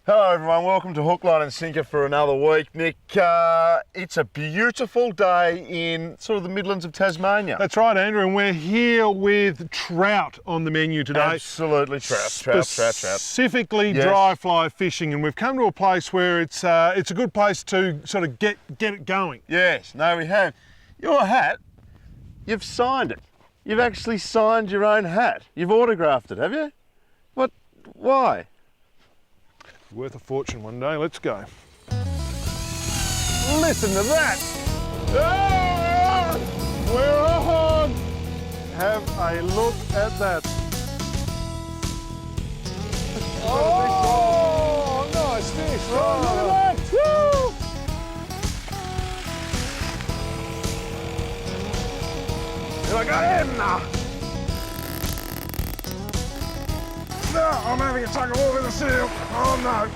Hello everyone, welcome to Hook, Line and Sinker for another week. Nick, it's a beautiful day in sort of the Midlands of Tasmania. That's right, Andrew, and we're here with trout on the menu today. Absolutely, trout. Specifically Yes. dry fly fishing, and we've come to a place where it's a good place to sort of get it going. Yes, no we have. Your hat, you've signed it. You've actually signed your own hat. You've autographed it, have you? What, why? Worth a fortune one day. Let's go. Listen to that. Ah, we're on. Have a look at that. Oh, nice fish. Oh, look at that. Woo. I got him now. No, I'm having a tug of war with the seal. Oh no.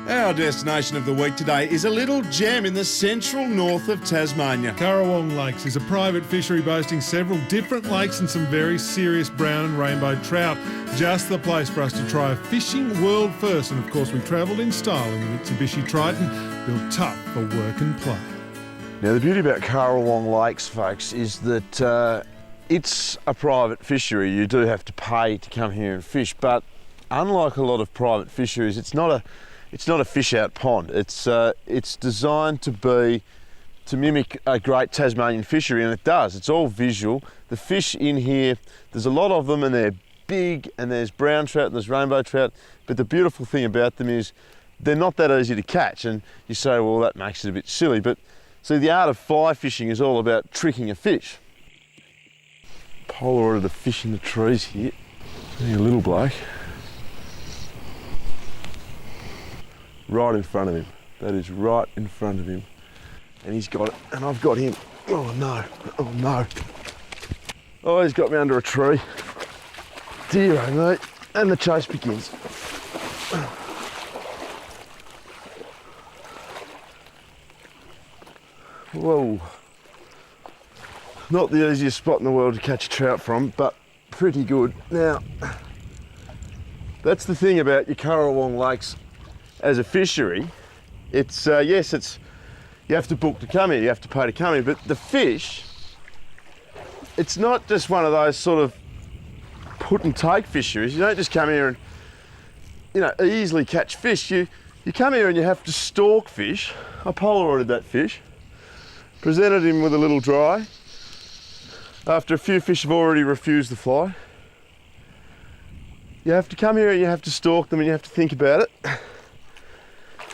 Our destination of the week today is a little gem in the central north of Tasmania. Currawong Lakes is a private fishery boasting several different lakes and some very serious brown and rainbow trout. Just the place for us to try a fishing world first. And of course we travelled in style in the Mitsubishi Triton, built tough for work and play. Now the beauty about Currawong Lakes, folks, is that it's a private fishery. You do have to pay to come here and fish, but unlike a lot of private fisheries, it's not a fish out pond. It's designed to mimic a great Tasmanian fishery, and it does. It's all visual. The fish in here, there's a lot of them and they're big, and there's brown trout and there's rainbow trout, but the beautiful thing about them is they're not that easy to catch, and you say, well, that makes it a bit silly, but see, the art of fly fishing is all about tricking a fish. Polar of the fish in the trees here. There's a little bloke. Right in front of him. That is right in front of him. And he's got it, and I've got him. Oh no, oh no. Oh, he's got me under a tree. Dear oh mate, and the chase begins. Whoa. Not the easiest spot in the world to catch a trout from, but pretty good. Now, that's the thing about your Currawong Lakes as a fishery. It's, yes, you have to book to come here, you have to pay to come here, but the fish, it's not just one of those sort of put and take fisheries. You don't just come here and, easily catch fish. You come here and you have to stalk fish. I Polaroided that fish, presented him with a little dry. After a few fish have already refused the fly, you have to come here and you have to stalk them and you have to think about it.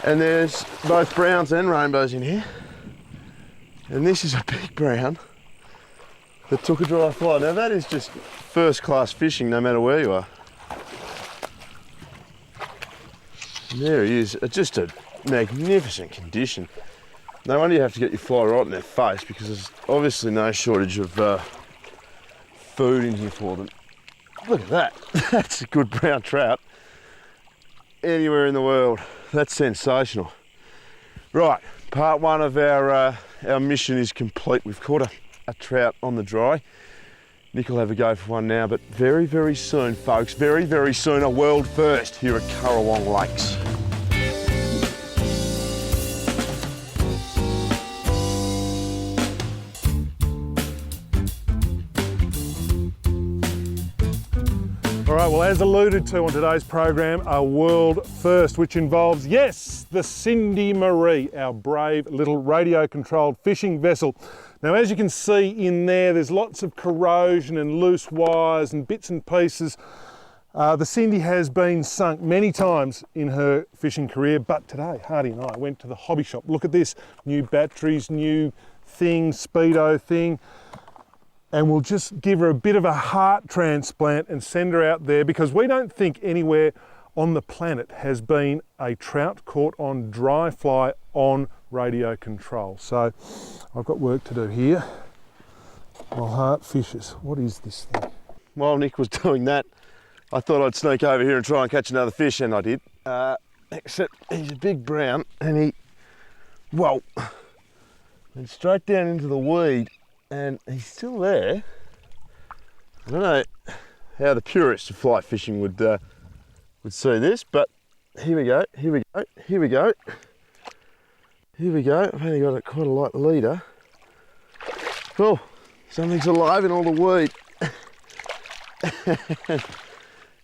And there's both browns and rainbows in here. And this is a big brown that took a dry fly. Now that is just first class fishing no matter where you are. And there he is, just a magnificent condition. No wonder you have to get your fly right in their face, because there's obviously no shortage of food in here for them. Look at that, that's a good brown trout. Anywhere in the world, that's sensational. Right, part one of our mission is complete. We've caught a trout on the dry. Nick will have a go for one now, but very, very soon, folks, very, very soon, a world first here at Currawong Lakes. All right, well, as alluded to on today's program, a world first, which involves, yes, the Cindy Maree, our brave little radio-controlled fishing vessel. Now, as you can see in there's lots of corrosion and loose wires and bits and pieces. The Cindy has been sunk many times in her fishing career, but today, Hardy and I went to the hobby shop. Look at this, new batteries, new thing, speedo thing. And we'll just give her a bit of a heart transplant and send her out there, because we don't think anywhere on the planet has been a trout caught on dry fly on radio control. So I've got work to do here. While Hart fishes. What is this thing? While Nick was doing that, I thought I'd sneak over here and try and catch another fish, and I did. Except he's a big brown, and went straight down into the weed. And he's still there. I don't know how the purists of fly fishing would see this, but here we go, here we go, here we go. Here we go, I've only got quite a light leader. Oh, something's alive in all the weed.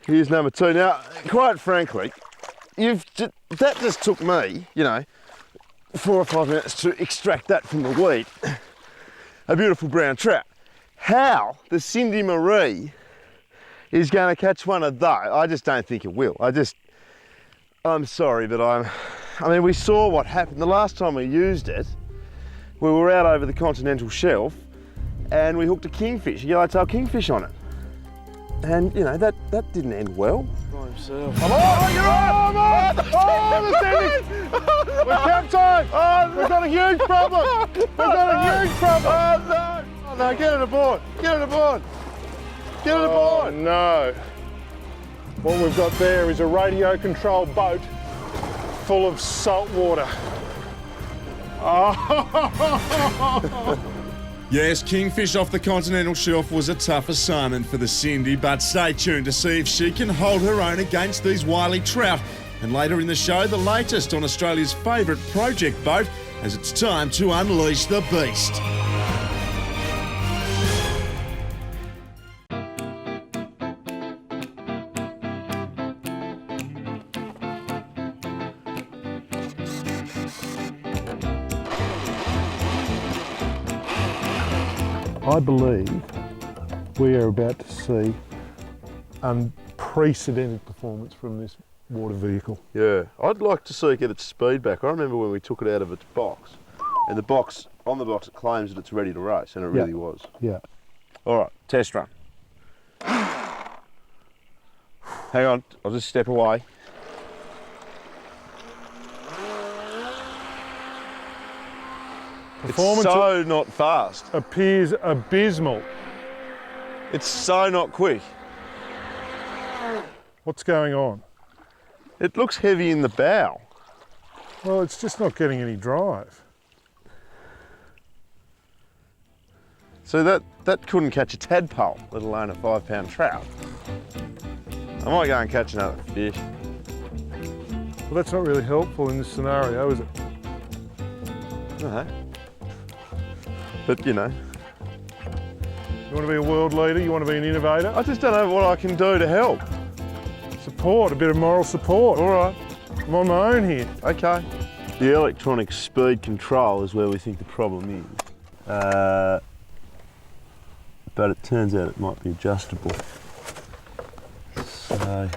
Here's number 2. Now, quite frankly, that just took me, 4 or 5 minutes to extract that from the weed. A beautiful brown trout. How the Cindy Maree is going to catch one of those, I just don't think it will. I'm sorry, but I mean, we saw what happened the last time we used it. We were out over the continental shelf and we hooked a kingfish, a yellowtail kingfish on it. And, that didn't end well. By himself. Oh, you're on! Oh, the Cindy! We're captain! Oh, we've got a huge problem! We've got a huge problem! Oh, no! Oh, no, get it aboard! Get it aboard! Get it aboard! Oh, no. What we've got there is a radio-controlled boat full of salt water. Oh. Yes, kingfish off the continental shelf was a tough assignment for the Cindy, but stay tuned to see if she can hold her own against these wily trout. And later in the show, the latest on Australia's favourite project boat, as it's time to unleash the beast. I believe we are about to see unprecedented performance from this water vehicle. Yeah, I'd like to see it get its speed back. I remember when we took it out of its box, and on the box it claims that it's ready to race, and it really was. Yeah. All right, test run. Hang on, I'll just step away. Performance it's so not fast. appears abysmal. It's so not quick. What's going on? It looks heavy in the bow. Well, it's just not getting any drive. So that couldn't catch a tadpole, let alone a 5-pound trout. I might go and catch another fish. Well, that's not really helpful in this scenario, is it? No. But You want to be a world leader? You want to be an innovator? I just don't know what I can do to help. Support, a bit of moral support. All right. I'm on my own here. Okay. The electronic speed control is where we think the problem is. But it turns out it might be adjustable. So,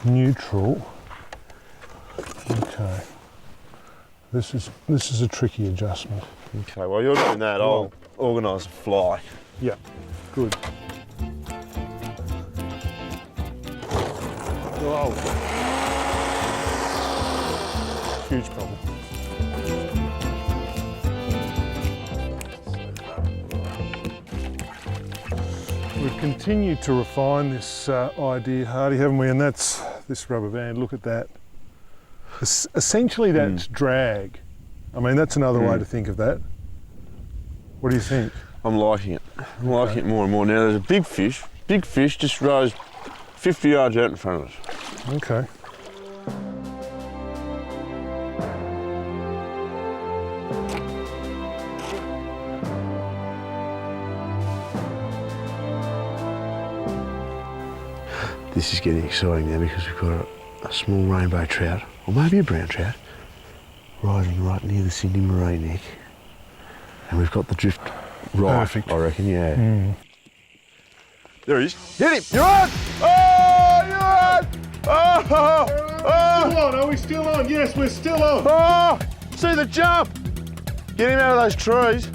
Neutral. Okay. This is a tricky adjustment. okay, while you're doing that, I'll organise a fly. Yeah, good. Whoa. Huge problem. We've continued to refine this idea, Hardy, haven't we? And that's this rubber band. Look at that. Essentially, that's drag. I mean, that's another way to think of that. What do you think? I'm liking it. I'm liking it more and more. Now there's a big fish just rose 50 yards out in front of us. Okay. This is getting exciting now because we've got a small rainbow trout, or maybe a brown trout, rising right near the Cindy Maree neck. And we've got the drift right, Perfect. I reckon, yeah. There he is. Hit him! You're on! Oh, you're on! Oh, Still on, are we still on? Yes, we're still on. oh, see the jump! Get him out of those trees.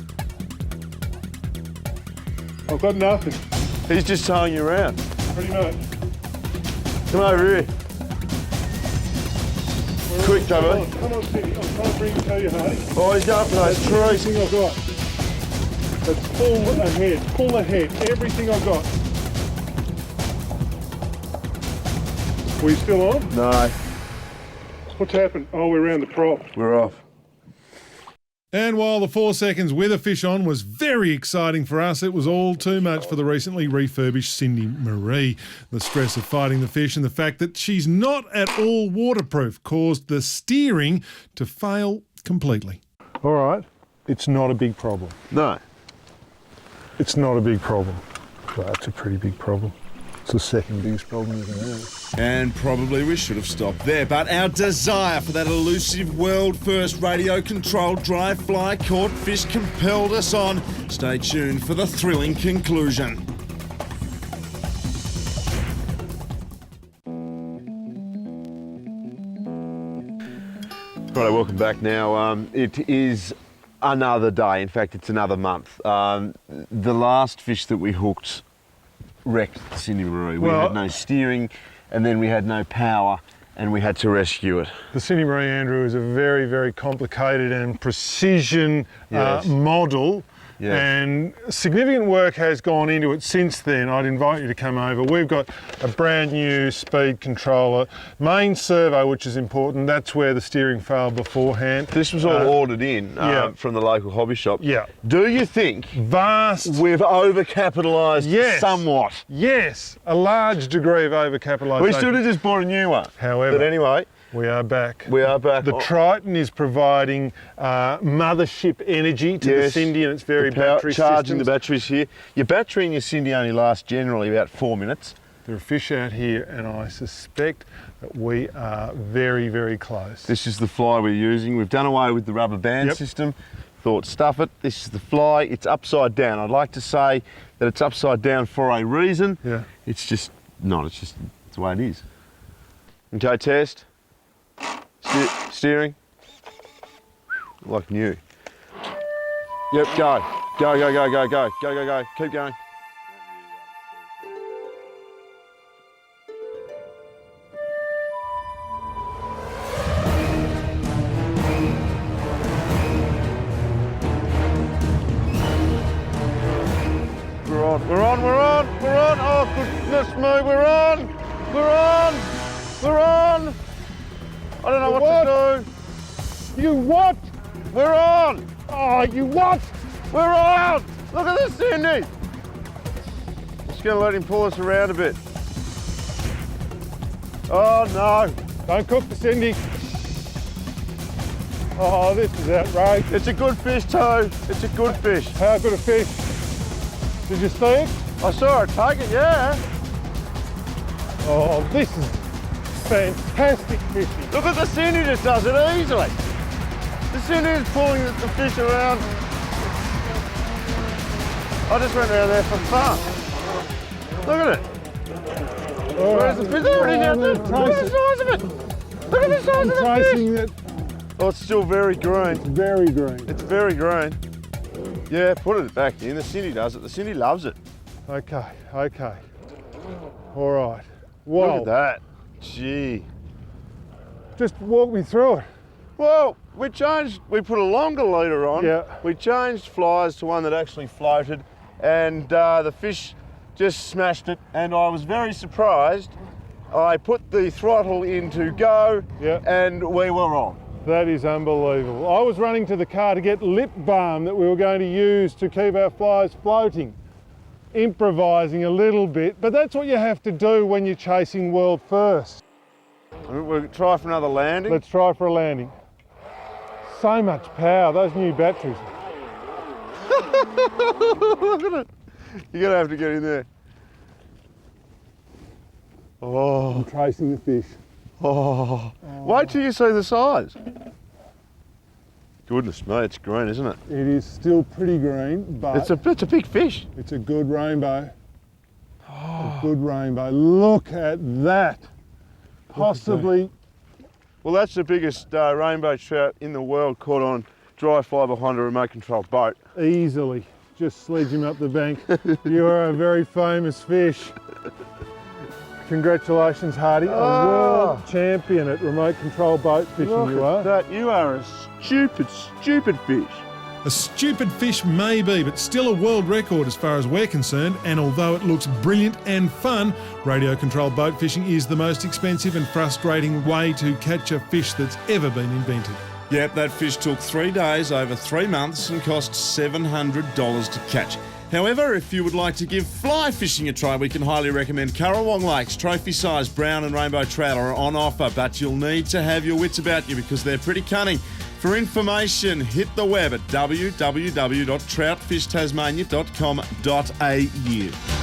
I've got nothing, He's just towing you around. pretty much. Come over here. Quick, Toby. Come on, Cindy. I'm trying to bring you to you, Hardy. Oh, he's going for those trees. Everything I've got. Let's pull ahead, everything I've got. Were you still on? No, What's happened? Oh, we're around the prop. we're off. And while the 4 seconds with a fish on was very exciting for us, it was all too much for the recently refurbished Cindy Maree. The stress of fighting the fish and the fact that she's not at all waterproof caused the steering to fail completely. All right, it's not a big problem. No. It's not a big problem. Well, that's a pretty big problem. It's the second biggest problem you can have. And probably we should have stopped there, but our desire for that elusive world-first radio-controlled dry fly caught fish compelled us on. Stay tuned for the thrilling conclusion. Right, welcome back now. It is another day. In fact, it's another month. The last fish that we hooked wrecked the Cindy Maree. We had no steering, and then we had no power, and we had to rescue it. The Cindy Maree, Andrew, is a very, very complicated and precision model. Yes. And significant work has gone into it since then. I'd invite you to come over. We've got a brand new speed controller, main servo, which is important. That's where the steering failed beforehand. This was all ordered in from the local hobby shop. Yeah. Do you think Vast. we've overcapitalised somewhat? Yes, a large degree of overcapitalisation. We should have just bought a new one. However, but anyway, we are back. We are back. The Triton is providing mothership energy to the Cindy and its very battery charging systems. the batteries here. Your battery in your Cindy only lasts generally about 4 minutes. There are fish out here, and I suspect that we are very, very close. This is the fly we're using. We've done away with the rubber band system. Thought, stuff it. This is the fly. It's upside down. I'd like to say that it's upside down for a reason. Yeah. It's just not. It's the way it is. Okay, test. Steering. Like new. Yep, go. Go, go, go, go, go. Go, go, go. Keep going. We're on, we're on, we're on, we're on. Oh, goodness me, we're on. We're on. We're on. I don't know what to do. You what? We're on. Oh, you what? We're on. Look at this, Cindy. Just going to let him pull us around a bit. Oh, no. Don't cook the Cindy. Oh, this is outrageous. It's a good fish, too. It's a good fish. How good a fish? Did you see it? I saw it take it, yeah. Oh, this is fantastic fishing. Look at the Cindy just does it easily. The Cindy is pulling the fish around. I just went around there for fun. Look at it. Where's the fish? There it is out there. Look at the size of it. Look at the size of the fish. Oh, it's still very green. It's very green. It's very green. Yeah, put it back in. The Cindy does it. The Cindy loves it. Okay, okay. All right. Wow. Look at that. Gee. Just walk me through it. Well, we put a longer leader on. Yeah. We changed flies to one that actually floated, and the fish just smashed it, and I was very surprised. I put the throttle in to go, and we were on. That is unbelievable. I was running to the car to get lip balm that we were going to use to keep our flies floating. Improvising a little bit, but that's what you have to do when you're chasing world first. We'll try for another landing. Let's try for a landing. So much power, those new batteries. Look at it. You're gonna have to get in there. Oh. I'm tracing the fish. Oh. Wait till you see the size. Goodness me, it's green, isn't it? It is still pretty green, but it's a big fish. It's a good rainbow. A good rainbow. Look at that. Possibly. Well, that's the biggest rainbow trout in the world caught on dry fly behind a remote control boat. Easily. Just sledge him up the bank. You are a very famous fish. Congratulations, Hardy. A world champion at remote control boat fishing. You are. That. You are a stupid, stupid fish. A stupid fish maybe, but still a world record as far as we're concerned, and although it looks brilliant and fun, radio-controlled boat fishing is the most expensive and frustrating way to catch a fish that's ever been invented. Yep, that fish took 3 days over 3 months and cost $700 to catch. However, if you would like to give fly fishing a try, we can highly recommend Currawong Lakes. Trophy-sized brown and rainbow trout are on offer, but you'll need to have your wits about you because they're pretty cunning. For information, hit the web at www.troutfishtasmania.com.au.